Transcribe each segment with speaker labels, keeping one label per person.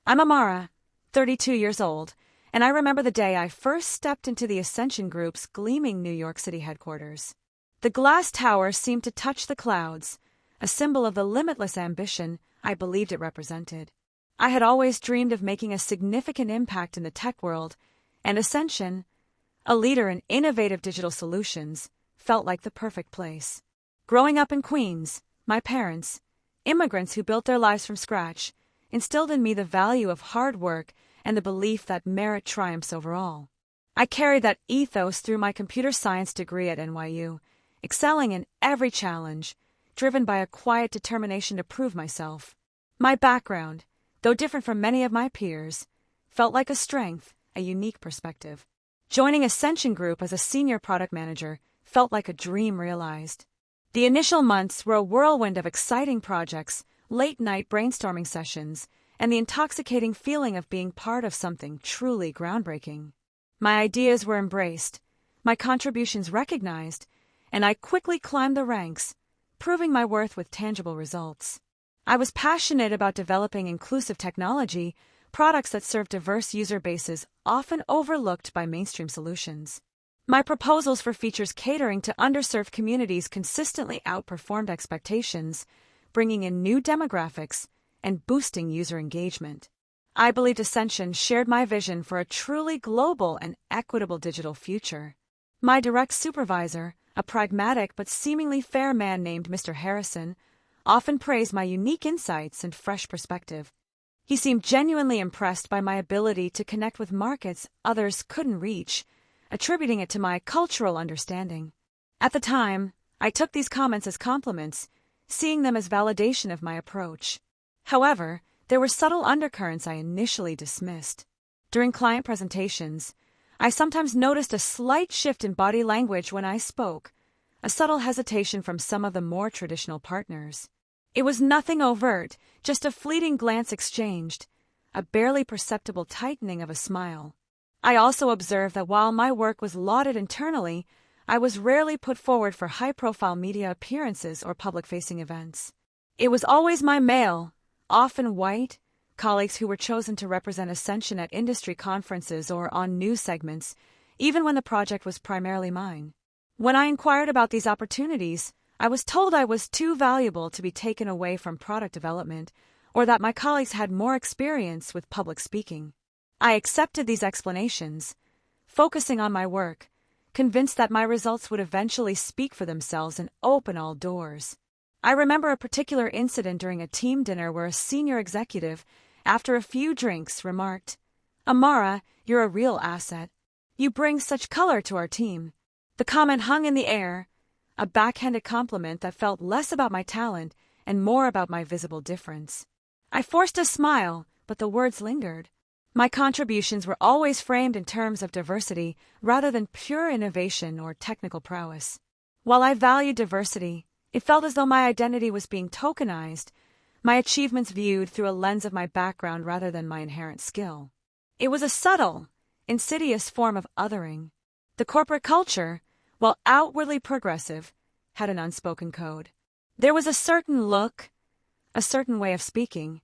Speaker 1: I'm Amara, 32 years old, and I remember the day I first stepped into the Ascension Group's gleaming New York City headquarters. The glass tower seemed to touch the clouds, a symbol of the limitless ambition I believed it represented. I had always dreamed of making a significant impact in the tech world, and Ascension, a leader in innovative digital solutions, felt like the perfect place. Growing up in Queens, my parents, immigrants who built their lives from scratch, instilled in me the value of hard work and the belief that merit triumphs over all. I carried that ethos through my computer science degree at NYU, excelling in every challenge, driven by a quiet determination to prove myself. My background, though different from many of my peers, felt like a strength, a unique perspective. Joining Ascension Group as a senior product manager felt like a dream realized. The initial months were a whirlwind of exciting projects, late-night brainstorming sessions, and the intoxicating feeling of being part of something truly groundbreaking. My ideas were embraced, my contributions recognized, and I quickly climbed the ranks, proving my worth with tangible results. I was passionate about developing inclusive technology, products that serve diverse user bases often overlooked by mainstream solutions. My proposals for features catering to underserved communities consistently outperformed expectations, bringing in new demographics and boosting user engagement. I believed Ascension shared my vision for a truly global and equitable digital future. My direct supervisor, a pragmatic but seemingly fair man named Mr. Harrison, often praised my unique insights and fresh perspective. He seemed genuinely impressed by my ability to connect with markets others couldn't reach, attributing it to my cultural understanding. At the time, I took these comments as compliments, seeing them as validation of my approach. However, there were subtle undercurrents I initially dismissed. During client presentations, I sometimes noticed a slight shift in body language when I spoke, a subtle hesitation from some of the more traditional partners. It was nothing overt, just a fleeting glance exchanged, a barely perceptible tightening of a smile. I also observed that while my work was lauded internally, I was rarely put forward for high-profile media appearances or public-facing events. It was always my male, often white, colleagues who were chosen to represent Ascension at industry conferences or on news segments, even when the project was primarily mine. When I inquired about these opportunities, I was told I was too valuable to be taken away from product development, or that my colleagues had more experience with public speaking. I accepted these explanations, focusing on my work, convinced that my results would eventually speak for themselves and open all doors. I remember a particular incident during a team dinner where a senior executive, after a few drinks, remarked, "Amara, you're a real asset. You bring such color to our team." The comment hung in the air, a backhanded compliment that felt less about my talent and more about my visible difference. I forced a smile, but the words lingered. My contributions were always framed in terms of diversity rather than pure innovation or technical prowess. While I valued diversity, it felt as though my identity was being tokenized, my achievements viewed through a lens of my background rather than my inherent skill. It was a subtle, insidious form of othering. The corporate culture, while outwardly progressive, had an unspoken code. There was a certain look, a certain way of speaking,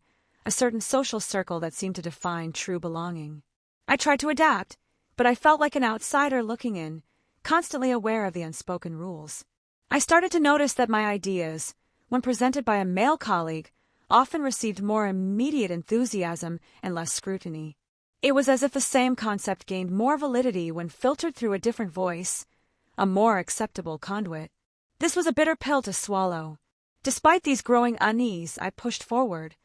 Speaker 1: a certain social circle that seemed to define true belonging. I tried to adapt, but I felt like an outsider looking in, constantly aware of the unspoken rules. I started to notice that my ideas, when presented by a male colleague, often received more immediate enthusiasm and less scrutiny. It was as if the same concept gained more validity when filtered through a different voice, a more acceptable conduit. This was a bitter pill to swallow. Despite these growing unease, I pushed forward.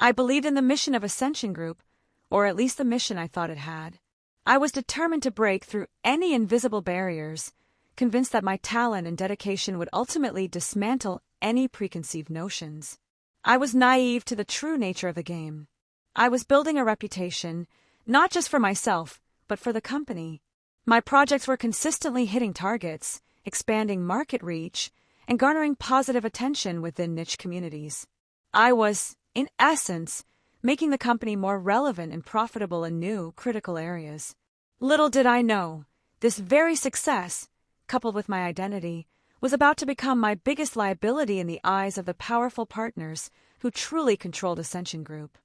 Speaker 1: I believed in the mission of Ascension Group, or at least the mission I thought it had. I was determined to break through any invisible barriers, convinced that my talent and dedication would ultimately dismantle any preconceived notions. I was naive to the true nature of the game. I was building a reputation, not just for myself, but for the company. My projects were consistently hitting targets, expanding market reach, and garnering positive attention within niche communities. I was, in essence, making the company more relevant and profitable in new, critical areas. Little did I know, this very success, coupled with my identity, was about to become my biggest liability in the eyes of the powerful partners who truly controlled Ascension Group.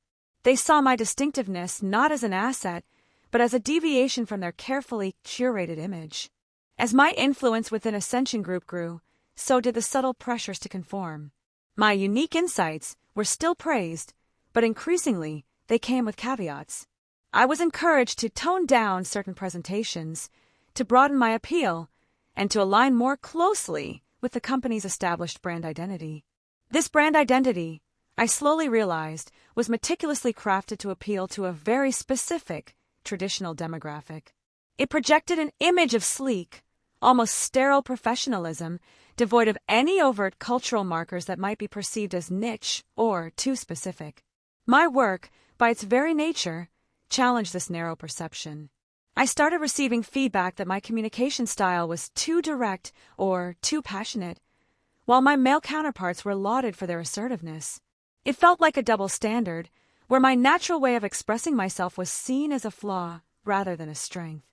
Speaker 1: They saw my distinctiveness not as an asset, but as a deviation from their carefully curated image. As my influence within Ascension Group grew, so did the subtle pressures to conform. My unique insights were still praised, but increasingly they came with caveats. I was encouraged to tone down certain presentations, to broaden my appeal, and to align more closely with the company's established brand identity. This brand identity, I slowly realized, was meticulously crafted to appeal to a very specific, traditional demographic. It projected an image of sleek, almost sterile professionalism, devoid of any overt cultural markers that might be perceived as niche or too specific. My work, by its very nature, challenged this narrow perception. I started receiving feedback that my communication style was too direct or too passionate, while my male counterparts were lauded for their assertiveness. It felt like a double standard, where my natural way of expressing myself was seen as a flaw rather than a strength.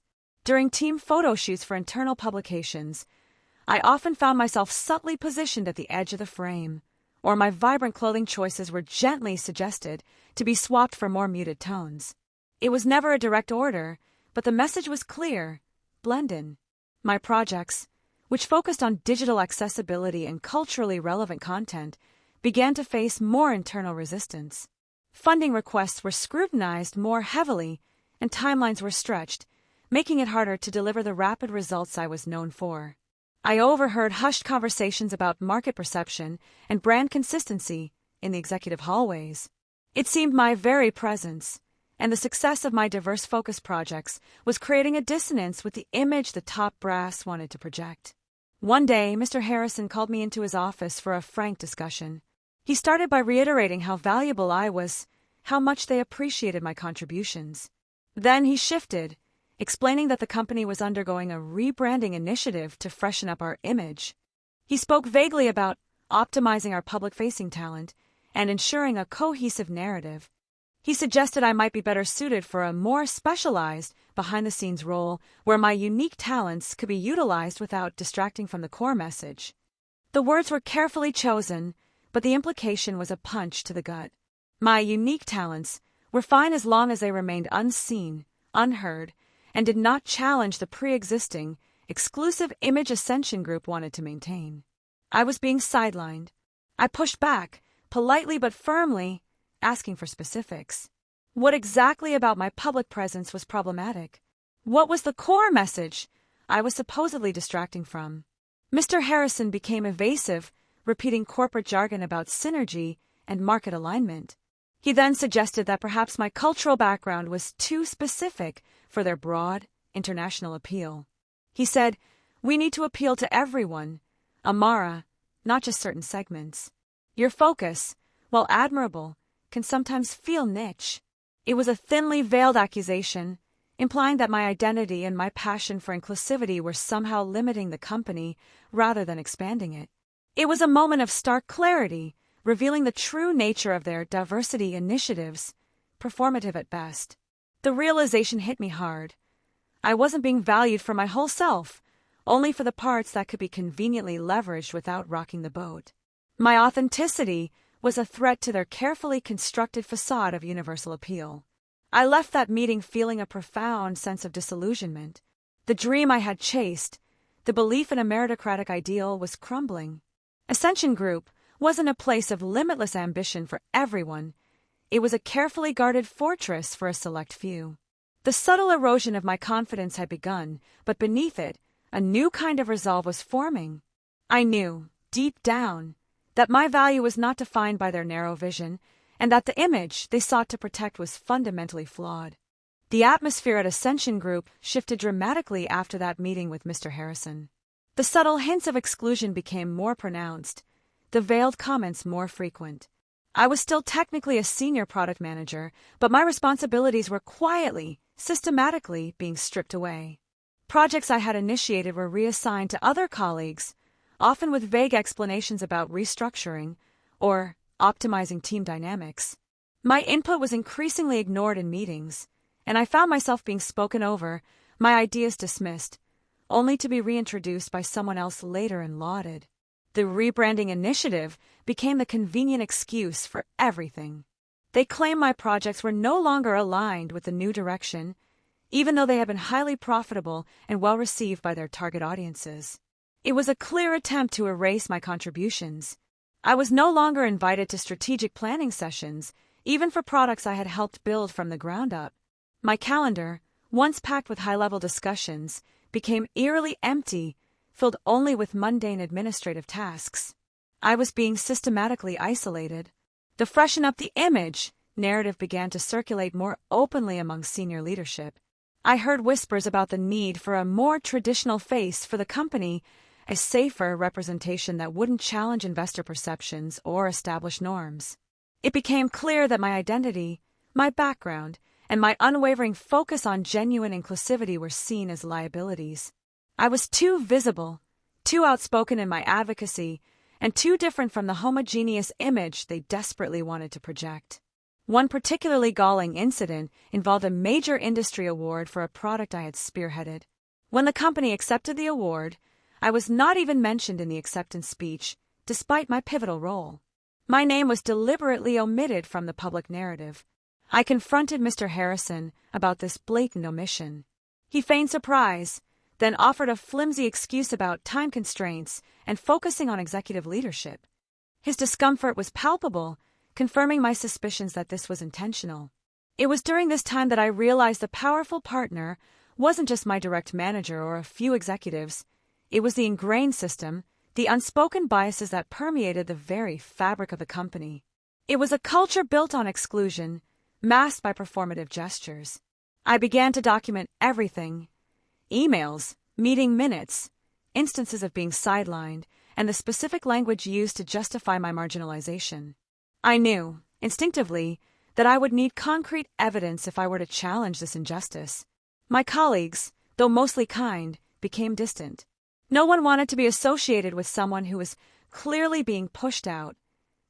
Speaker 1: During team photo shoots for internal publications, I often found myself subtly positioned at the edge of the frame, or my vibrant clothing choices were gently suggested to be swapped for more muted tones. It was never a direct order, but the message was clear: blend in. My projects, which focused on digital accessibility and culturally relevant content, began to face more internal resistance. Funding requests were scrutinized more heavily, and timelines were stretched, making it harder to deliver the rapid results I was known for. I overheard hushed conversations about market perception and brand consistency in the executive hallways. It seemed my very presence and the success of my diverse focus projects was creating a dissonance with the image the top brass wanted to project. One day, Mr. Harrison called me into his office for a frank discussion. He started by reiterating how valuable I was, how much they appreciated my contributions. Then he shifted, explaining that the company was undergoing a rebranding initiative to freshen up our image. He spoke vaguely about optimizing our public-facing talent and ensuring a cohesive narrative. He suggested I might be better suited for a more specialized, behind-the-scenes role where my unique talents could be utilized without distracting from the core message. The words were carefully chosen, but the implication was a punch to the gut. My unique talents were fine as long as they remained unseen, unheard, and did not challenge the pre-existing, exclusive image Ascension Group wanted to maintain. I was being sidelined. I pushed back, politely but firmly, asking for specifics. What exactly about my public presence was problematic? What was the core message I was supposedly distracting from? Mr. Harrison became evasive, repeating corporate jargon about synergy and market alignment. He then suggested that perhaps my cultural background was too specific for their broad, international appeal. He said, "We need to appeal to everyone, Amara, not just certain segments. Your focus, while admirable, can sometimes feel niche." It was a thinly veiled accusation, implying that my identity and my passion for inclusivity were somehow limiting the company rather than expanding it. It was a moment of stark clarity, revealing the true nature of their diversity initiatives, performative at best. The realization hit me hard. I wasn't being valued for my whole self, only for the parts that could be conveniently leveraged without rocking the boat. My authenticity was a threat to their carefully constructed facade of universal appeal. I left that meeting feeling a profound sense of disillusionment. The dream I had chased, the belief in a meritocratic ideal, was crumbling. Ascension Group wasn't a place of limitless ambition for everyone. It was a carefully guarded fortress for a select few. The subtle erosion of my confidence had begun, but beneath it, a new kind of resolve was forming. I knew, deep down, that my value was not defined by their narrow vision, and that the image they sought to protect was fundamentally flawed. The atmosphere at Ascension Group shifted dramatically after that meeting with Mr. Harrison. The subtle hints of exclusion became more pronounced, the veiled comments more frequent. I was still technically a senior product manager, but my responsibilities were quietly, systematically being stripped away. Projects I had initiated were reassigned to other colleagues, often with vague explanations about restructuring or optimizing team dynamics. My input was increasingly ignored in meetings, and I found myself being spoken over, my ideas dismissed, only to be reintroduced by someone else later and lauded. The rebranding initiative became the convenient excuse for everything. They claimed my projects were no longer aligned with the new direction, even though they had been highly profitable and well received by their target audiences. It was a clear attempt to erase my contributions. I was no longer invited to strategic planning sessions, even for products I had helped build from the ground up. My calendar, once packed with high-level discussions, became eerily empty, filled only with mundane administrative tasks. I was being systematically isolated. The freshen up the image narrative began to circulate more openly among senior leadership. I heard whispers about the need for a more traditional face for the company, a safer representation that wouldn't challenge investor perceptions or establish norms. It became clear that my identity, my background, and my unwavering focus on genuine inclusivity were seen as liabilities. I was too visible, too outspoken in my advocacy, and too different from the homogeneous image they desperately wanted to project. One particularly galling incident involved a major industry award for a product I had spearheaded. When the company accepted the award, I was not even mentioned in the acceptance speech, despite my pivotal role. My name was deliberately omitted from the public narrative. I confronted Mr. Harrison about this blatant omission. He feigned surprise, then offered a flimsy excuse about time constraints and focusing on executive leadership. His discomfort was palpable, confirming my suspicions that this was intentional. It was during this time that I realized the powerful partner wasn't just my direct manager or a few executives. It was the ingrained system, the unspoken biases that permeated the very fabric of the company. It was a culture built on exclusion, masked by performative gestures. I began to document everything: emails, meeting minutes, instances of being sidelined, and the specific language used to justify my marginalization. I knew, instinctively, that I would need concrete evidence if I were to challenge this injustice. My colleagues, though mostly kind, became distant. No one wanted to be associated with someone who was clearly being pushed out,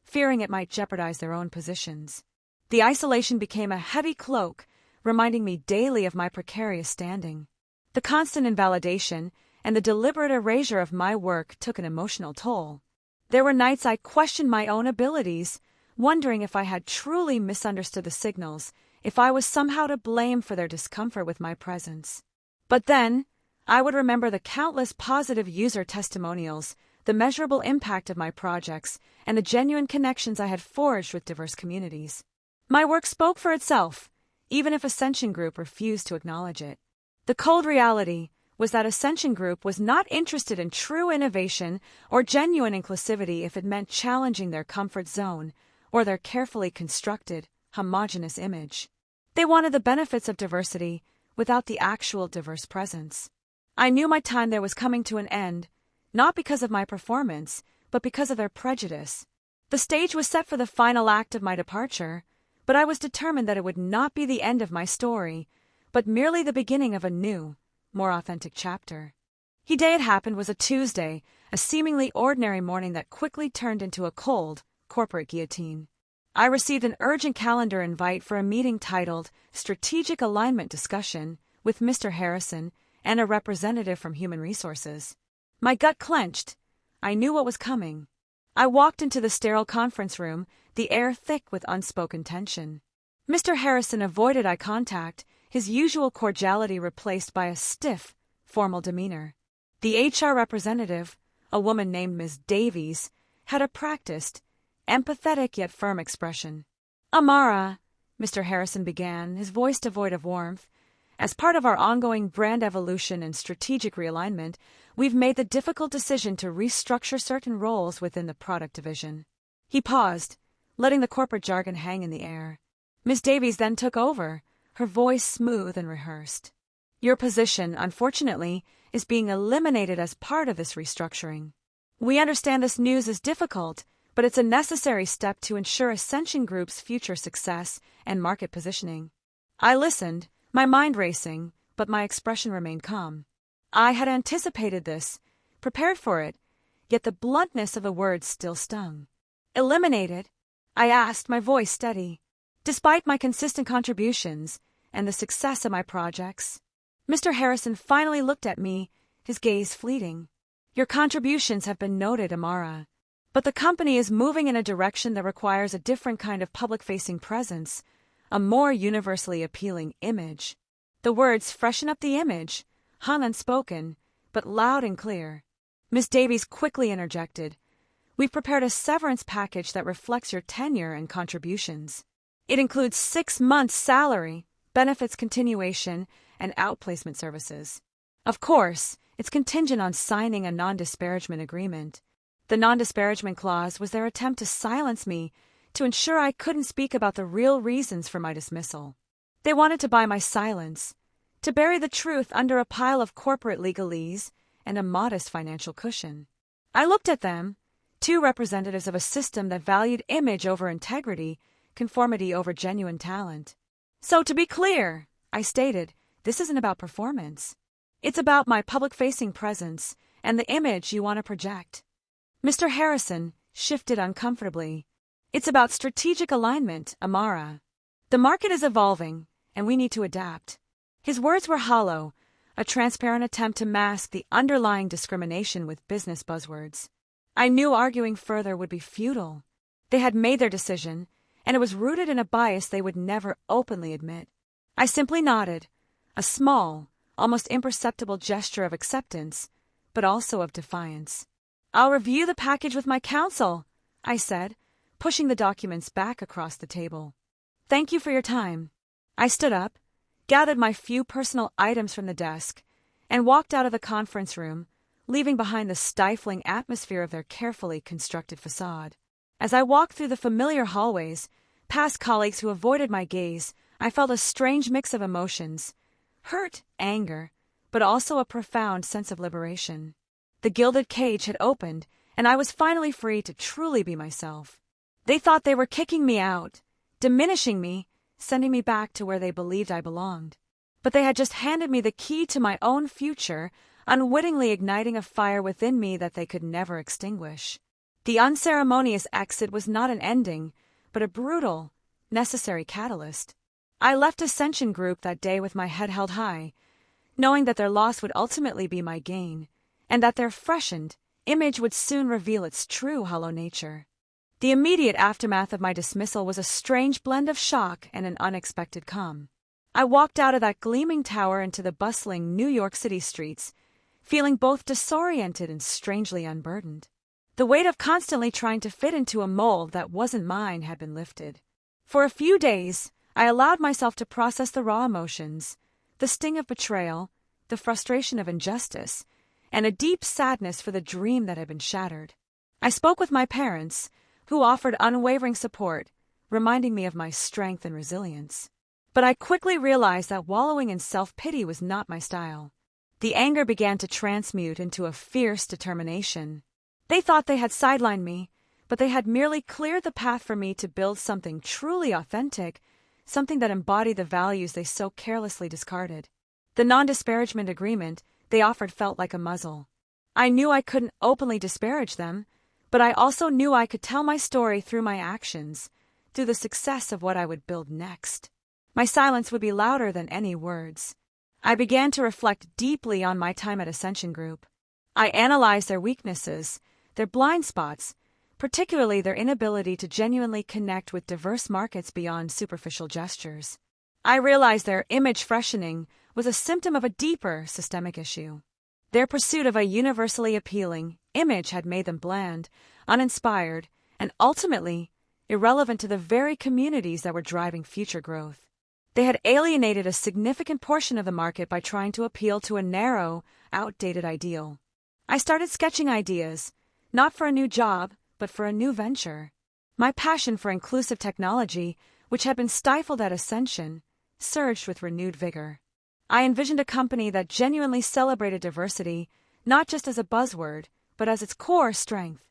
Speaker 1: fearing it might jeopardize their own positions. The isolation became a heavy cloak, reminding me daily of my precarious standing. The constant invalidation and the deliberate erasure of my work took an emotional toll. There were nights I questioned my own abilities, wondering if I had truly misunderstood the signals, if I was somehow to blame for their discomfort with my presence. But then, I would remember the countless positive user testimonials, the measurable impact of my projects, and the genuine connections I had forged with diverse communities. My work spoke for itself, even if Ascension Group refused to acknowledge it. The cold reality was that Ascension Group was not interested in true innovation or genuine inclusivity if it meant challenging their comfort zone or their carefully constructed, homogeneous image. They wanted the benefits of diversity without the actual diverse presence. I knew my time there was coming to an end, not because of my performance, but because of their prejudice. The stage was set for the final act of my departure, but I was determined that it would not be the end of my story, but merely the beginning of a new, more authentic chapter. The day it happened was a Tuesday, a seemingly ordinary morning that quickly turned into a cold, corporate guillotine. I received an urgent calendar invite for a meeting titled Strategic Alignment Discussion with Mr. Harrison and a representative from Human Resources. My gut clenched. I knew what was coming. I walked into the sterile conference room, the air thick with unspoken tension. Mr. Harrison avoided eye contact, his usual cordiality replaced by a stiff, formal demeanor. The HR representative, a woman named Ms. Davies, had a practiced, empathetic yet firm expression. "Amara," Mr. Harrison began, his voice devoid of warmth, "as part of our ongoing brand evolution and strategic realignment, we've made the difficult decision to restructure certain roles within the product division." He paused, letting the corporate jargon hang in the air. Ms. Davies then took over, her voice smooth and rehearsed. "Your position, unfortunately, is being eliminated as part of this restructuring. We understand this news is difficult, but it's a necessary step to ensure Ascension Group's future success and market positioning." I listened, my mind racing, but my expression remained calm. I had anticipated this, prepared for it, yet the bluntness of the words still stung. "Eliminated?" I asked, my voice steady. "Despite my consistent contributions and the success of my projects?" Mr. Harrison finally looked at me, his gaze fleeting. "Your contributions have been noted, Amara, But the company is moving in a direction that requires a different kind of public-facing presence, a more universally appealing image. The words "freshen up the image" hung unspoken, but loud and clear. Miss Davies quickly interjected, "We've prepared a severance package that reflects your tenure and contributions. It includes 6 months' salary, benefits continuation, and outplacement services. Of course, it's contingent on signing a non-disparagement agreement." The non-disparagement clause was their attempt to silence me, to ensure I couldn't speak about the real reasons for my dismissal. They wanted to buy my silence, to bury the truth under a pile of corporate legalese and a modest financial cushion. I looked at them, two representatives of a system that valued image over integrity, conformity over genuine talent. "So to be clear," I stated, "this isn't about performance. It's about my public-facing presence and the image you want to project." Mr. Harrison shifted uncomfortably. "It's about strategic alignment, Amara. The market is evolving, and we need to adapt." His words were hollow, a transparent attempt to mask the underlying discrimination with business buzzwords. I knew arguing further would be futile. They had made their decision, and it was rooted in a bias they would never openly admit. I simply nodded, a small, almost imperceptible gesture of acceptance, but also of defiance. "I'll review the package with my counsel," I said, pushing the documents back across the table. "Thank you for your time." I stood up, gathered my few personal items from the desk, and walked out of the conference room, leaving behind the stifling atmosphere of their carefully constructed facade. As I walked through the familiar hallways, past colleagues who avoided my gaze, I felt a strange mix of emotions: hurt, anger, but also a profound sense of liberation. The gilded cage had opened, and I was finally free to truly be myself. They thought they were kicking me out, diminishing me, sending me back to where they believed I belonged. But they had just handed me the key to my own future, unwittingly igniting a fire within me that they could never extinguish. The unceremonious exit was not an ending, but a brutal, necessary catalyst. I left Ascension Group that day with my head held high, knowing that their loss would ultimately be my gain, and that their freshened image would soon reveal its true hollow nature. The immediate aftermath of my dismissal was a strange blend of shock and an unexpected calm. I walked out of that gleaming tower into the bustling New York City streets, feeling both disoriented and strangely unburdened. The weight of constantly trying to fit into a mold that wasn't mine had been lifted. For a few days, I allowed myself to process the raw emotions, the sting of betrayal, the frustration of injustice, and a deep sadness for the dream that had been shattered. I spoke with my parents, who offered unwavering support, reminding me of my strength and resilience. But I quickly realized that wallowing in self-pity was not my style. The anger began to transmute into a fierce determination. They thought they had sidelined me, but they had merely cleared the path for me to build something truly authentic, something that embodied the values they so carelessly discarded. The non-disparagement agreement they offered felt like a muzzle. I knew I couldn't openly disparage them, but I also knew I could tell my story through my actions, through the success of what I would build next. My silence would be louder than any words. I began to reflect deeply on my time at Ascension Group. I analyzed their weaknesses, their blind spots, particularly their inability to genuinely connect with diverse markets beyond superficial gestures. I realized their image freshening was a symptom of a deeper systemic issue. Their pursuit of a universally appealing image had made them bland, uninspired, and ultimately irrelevant to the very communities that were driving future growth. They had alienated a significant portion of the market by trying to appeal to a narrow, outdated ideal. I started sketching ideas, not for a new job, but for a new venture. My passion for inclusive technology, which had been stifled at Ascension, surged with renewed vigor. I envisioned a company that genuinely celebrated diversity, not just as a buzzword, but as its core strength.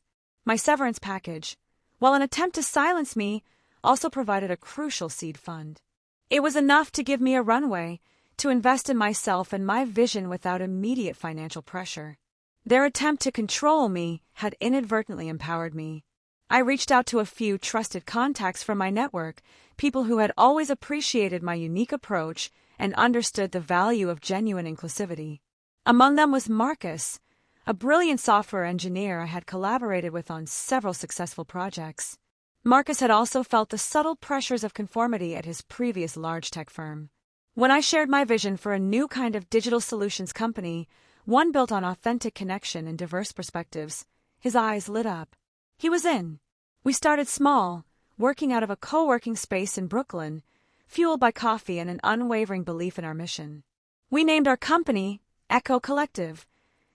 Speaker 1: My severance package, while an attempt to silence me, also provided a crucial seed fund. It was enough to give me a runway, to invest in myself and my vision without immediate financial pressure. Their attempt to control me had inadvertently empowered me. I reached out to a few trusted contacts from my network, people who had always appreciated my unique approach and understood the value of genuine inclusivity. Among them was Marcus, a brilliant software engineer I had collaborated with on several successful projects. Marcus had also felt the subtle pressures of conformity at his previous large tech firm. When I shared my vision for a new kind of digital solutions company, one built on authentic connection and diverse perspectives, his eyes lit up. He was in. We started small, working out of a co-working space in Brooklyn, fueled by coffee and an unwavering belief in our mission. We named our company Echo Collective,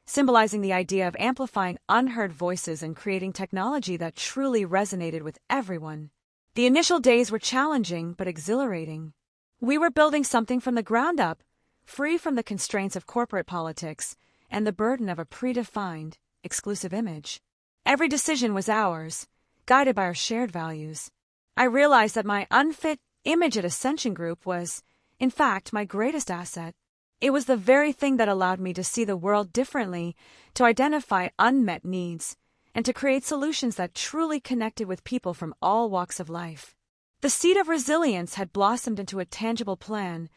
Speaker 1: symbolizing the idea of amplifying unheard voices and creating technology that truly resonated with everyone. The initial days were challenging but exhilarating. We were building something from the ground up, free from the constraints of corporate politics and the burden of a predefined, exclusive image. Every decision was ours, guided by our shared values. I realized that my unfit image at Ascension Group was, in fact, my greatest asset. It was the very thing that allowed me to see the world differently, to identify unmet needs, and to create solutions that truly connected with people from all walks of life. The seed of resilience had blossomed into a tangible plan,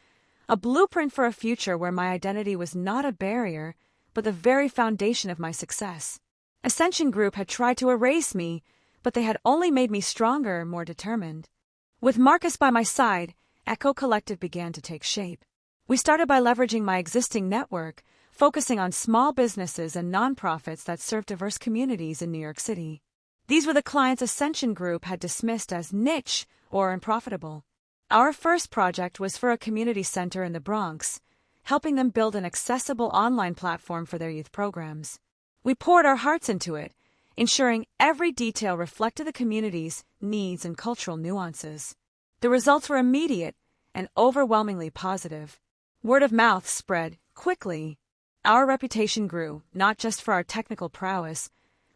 Speaker 1: a blueprint for a future where my identity was not a barrier, but the very foundation of my success. Ascension Group had tried to erase me, but they had only made me stronger, more determined. With Marcus by my side, Echo Collective began to take shape. We started by leveraging my existing network, focusing on small businesses and nonprofits that serve diverse communities in New York City. These were the clients Ascension Group had dismissed as niche or unprofitable. Our first project was for a community center in the Bronx, helping them build an accessible online platform for their youth programs. We poured our hearts into it, ensuring every detail reflected the community's needs and cultural nuances. The results were immediate and overwhelmingly positive. Word of mouth spread quickly. Our reputation grew, not just for our technical prowess,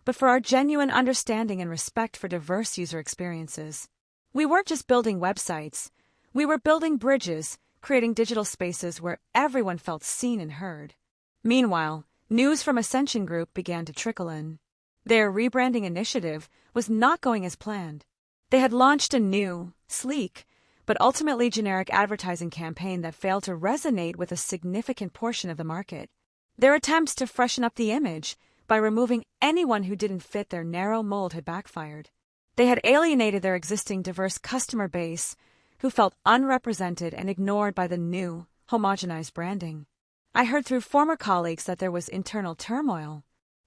Speaker 1: but for our genuine understanding and respect for diverse user experiences. We weren't just building websites. We were building bridges, creating digital spaces where everyone felt seen and heard. Meanwhile, news from Ascension Group began to trickle in. Their rebranding initiative was not going as planned. They had launched a new, sleek, but ultimately generic advertising campaign that failed to resonate with a significant portion of the market. Their attempts to freshen up the image by removing anyone who didn't fit their narrow mold had backfired. They had alienated their existing diverse customer base, who felt unrepresented and ignored by the new, homogenized branding. I heard through former colleagues that there was internal turmoil.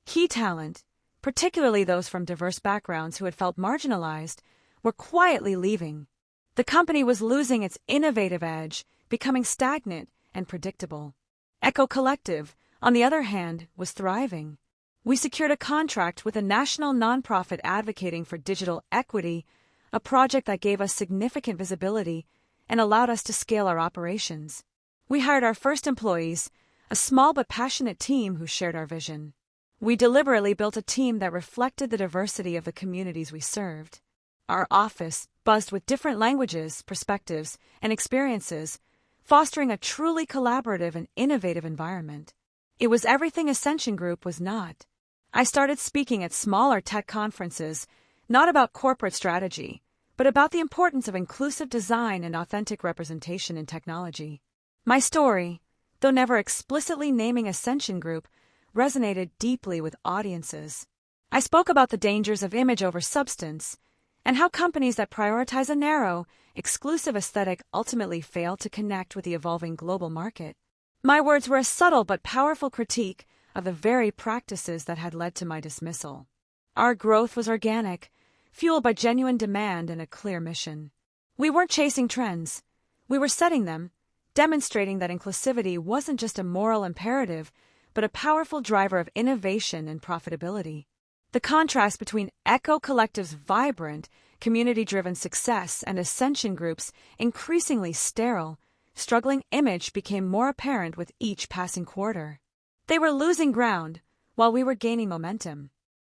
Speaker 1: Key talent, particularly those from diverse backgrounds who had felt marginalized, were quietly leaving. The company was losing its innovative edge, becoming stagnant and predictable. Echo Collective, on the other hand, was thriving. We secured a contract with a national nonprofit advocating for digital equity, a project that gave us significant visibility and allowed us to scale our operations. We hired our first employees, a small but passionate team who shared our vision. We deliberately built a team that reflected the diversity of the communities we served. Our office buzzed with different languages, perspectives, and experiences, fostering a truly collaborative and innovative environment. It was everything Ascension Group was not. I started speaking at smaller tech conferences, not about corporate strategy, but about the importance of inclusive design and authentic representation in technology. My story, though never explicitly naming Ascension Group, resonated deeply with audiences. I spoke about the dangers of image over substance, and how companies that prioritize a narrow, exclusive aesthetic ultimately fail to connect with the evolving global market. My words were a subtle but powerful critique of the very practices that had led to my dismissal. Our growth was organic, fueled by genuine demand and a clear mission. We weren't chasing trends. We were setting them, demonstrating that inclusivity wasn't just a moral imperative, but a powerful driver of innovation and profitability. The contrast between Echo Collective's vibrant, community-driven success and Ascension Group's increasingly sterile, struggling image became more apparent with each passing quarter. They were losing ground, while we were gaining momentum.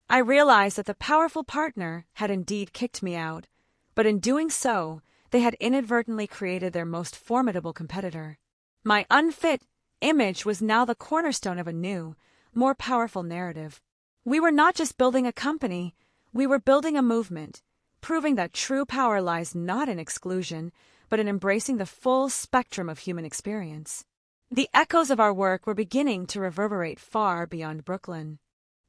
Speaker 1: I realized that the powerful partner had indeed kicked me out, but in doing so, they had inadvertently created their most formidable competitor. My unfit image was now the cornerstone of a new, more powerful narrative. We were not just building a company, we were building a movement, proving that true power lies not in exclusion, but in embracing the full spectrum of human experience. The echoes of our work were beginning to reverberate far beyond Brooklyn.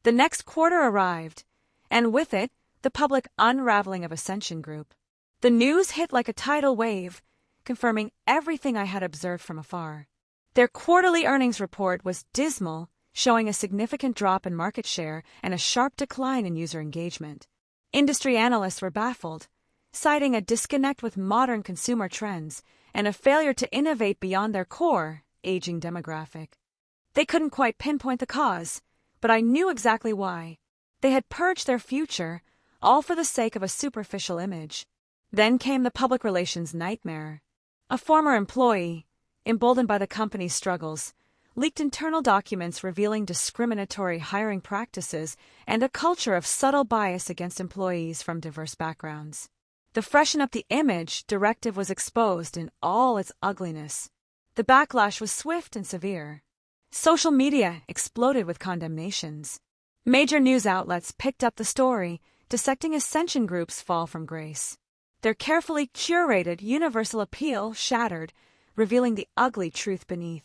Speaker 1: The next quarter arrived, and with it, the public unraveling of Ascension Group. The news hit like a tidal wave, confirming everything I had observed from afar. Their quarterly earnings report was dismal, showing a significant drop in market share and a sharp decline in user engagement. Industry analysts were baffled, citing a disconnect with modern consumer trends and a failure to innovate beyond their core, aging demographic. They couldn't quite pinpoint the cause, but I knew exactly why. They had purged their future, all for the sake of a superficial image. Then came the public relations nightmare. A former employee, emboldened by the company's struggles, leaked internal documents revealing discriminatory hiring practices and a culture of subtle bias against employees from diverse backgrounds. The Freshen Up the Image directive was exposed in all its ugliness. The backlash was swift and severe. Social media exploded with condemnations. Major news outlets picked up the story, dissecting Ascension Group's fall from grace. Their carefully curated universal appeal shattered, revealing the ugly truth beneath.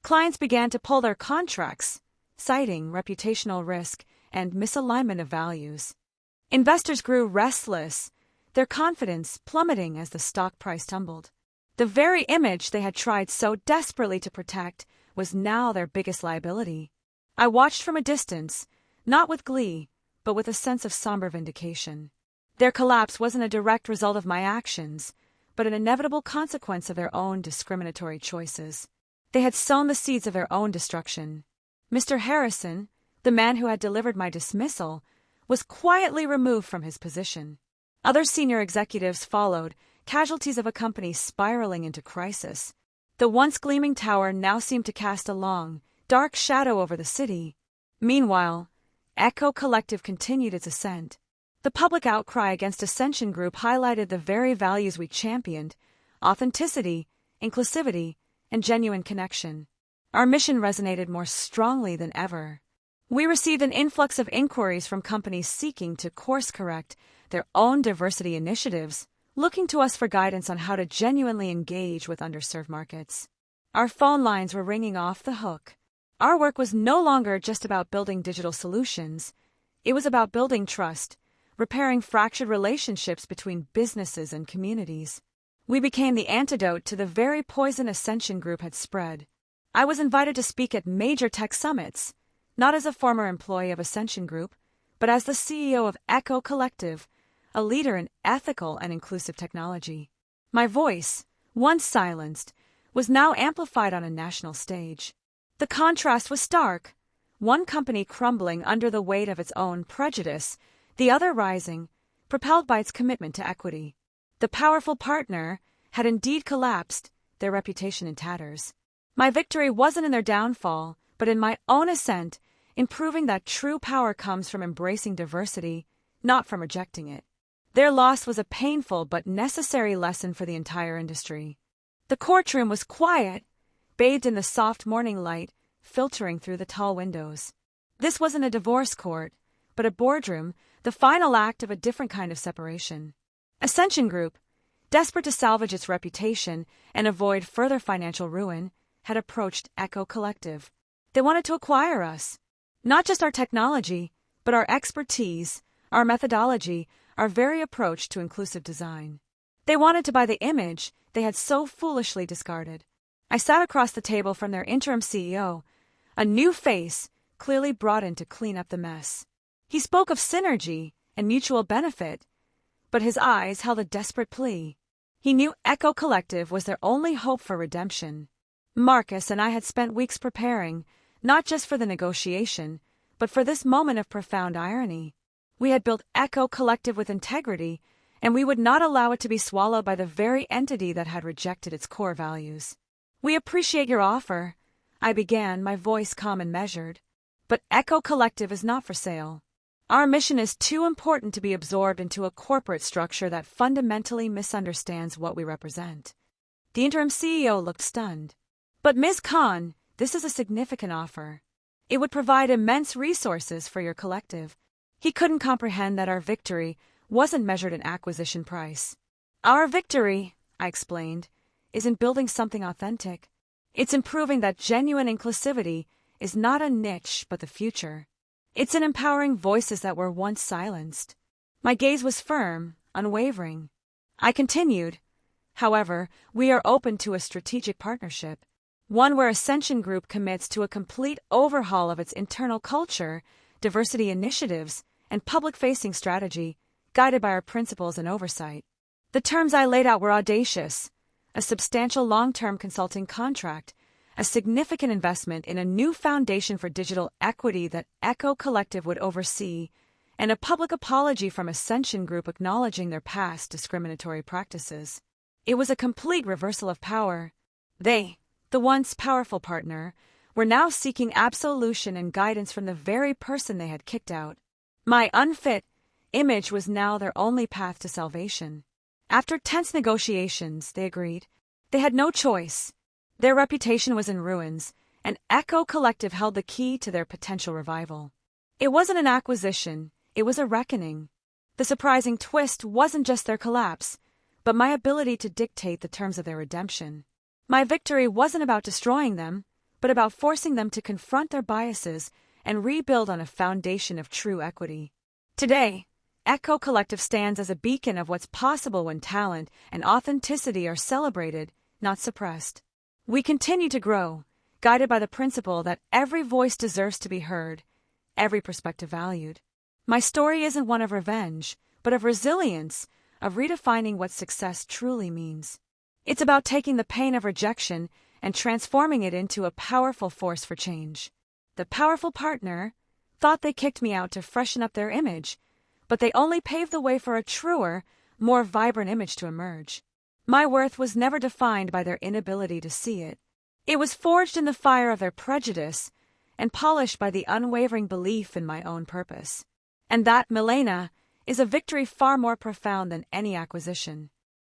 Speaker 1: Clients began to pull their contracts, citing reputational risk and misalignment of values. Investors grew restless, their confidence plummeting as the stock price tumbled. The very image they had tried so desperately to protect was now their biggest liability. I watched from a distance, not with glee, but with a sense of somber vindication. Their collapse wasn't a direct result of my actions, but an inevitable consequence of their own discriminatory choices. They had sown the seeds of their own destruction. Mr. Harrison, the man who had delivered my dismissal, was quietly removed from his position. Other senior executives followed, casualties of a company spiraling into crisis. The once gleaming tower now seemed to cast a long, dark shadow over the city. Meanwhile, Echo Collective continued its ascent. The public outcry against Ascension Group highlighted the very values we championed: authenticity, inclusivity, and genuine connection. Our mission resonated more strongly than ever. We received an influx of inquiries from companies seeking to course-correct their own diversity initiatives, looking to us for guidance on how to genuinely engage with underserved markets. Our phone lines were ringing off the hook. Our work was no longer just about building digital solutions. It was about building trust, repairing fractured relationships between businesses and communities. We became the antidote to the very poison Ascension Group had spread. I was invited to speak at major tech summits, not as a former employee of Ascension Group, but as the CEO of Echo Collective, a leader in ethical and inclusive technology. My voice, once silenced, was now amplified on a national stage. The contrast was stark, one company crumbling under the weight of its own prejudice, the other rising, propelled by its commitment to equity. The powerful partner had indeed collapsed, their reputation in tatters. My victory wasn't in their downfall, but in my own ascent, in proving that true power comes from embracing diversity, not from rejecting it. Their loss was a painful but necessary lesson for the entire industry. The courtroom was quiet, bathed in the soft morning light filtering through the tall windows. This wasn't a divorce court, but a boardroom, the final act of a different kind of separation. Ascension Group, desperate to salvage its reputation and avoid further financial ruin, had approached Echo Collective. They wanted to acquire us. Not just our technology, but our expertise, our methodology, our very approach to inclusive design. They wanted to buy the image they had so foolishly discarded. I sat across the table from their interim CEO, a new face clearly brought in to clean up the mess. He spoke of synergy and mutual benefit, but his eyes held a desperate plea. He knew Echo Collective was their only hope for redemption. Marcus and I had spent weeks preparing, not just for the negotiation, but for this moment of profound irony. We had built Echo Collective with integrity, and we would not allow it to be swallowed by the very entity that had rejected its core values. "We appreciate your offer," I began, my voice calm and measured. "But Echo Collective is not for sale. Our mission is too important to be absorbed into a corporate structure that fundamentally misunderstands what we represent." The interim CEO looked stunned. "But Ms. Khan, this is a significant offer. It would provide immense resources for your collective." He couldn't comprehend that our victory wasn't measured in acquisition price. "Our victory," I explained, "is in building something authentic. It's in proving that genuine inclusivity is not a niche but the future. It's in empowering voices that were once silenced. My gaze was firm, unwavering. I continued, however, we are open to a strategic partnership, one where Ascension Group commits to a complete overhaul of its internal culture, diversity initiatives, and public-facing strategy, guided by our principles and oversight. The terms I laid out were audacious: a substantial long-term consulting contract, a significant investment in a new foundation for digital equity that Echo Collective would oversee, and a public apology from Ascension Group acknowledging their past discriminatory practices. It was a complete reversal of power. They, the once powerful partner, were now seeking absolution and guidance from the very person they had kicked out. My unfit image was now their only path to salvation. After tense negotiations, they agreed. They had no choice. Their reputation was in ruins, and Echo Collective held the key to their potential revival. It wasn't an acquisition, it was a reckoning. The surprising twist wasn't just their collapse, but my ability to dictate the terms of their redemption. My victory wasn't about destroying them, but about forcing them to confront their biases and rebuild on a foundation of true equity. Today, Echo Collective stands as a beacon of what's possible when talent and authenticity are celebrated, not suppressed. We continue to grow, guided by the principle that every voice deserves to be heard, every perspective valued. My story isn't one of revenge, but of resilience, of redefining what success truly means. It's about taking the pain of rejection and transforming it into a powerful force for change. The powerful partner thought they kicked me out to freshen up their image, but they only paved the way for a truer, more vibrant image to emerge. My worth was never defined by their inability to see it. It was forged in the fire of their prejudice and polished by the unwavering belief in my own purpose. And that, Milena, is a victory far more profound than any acquisition.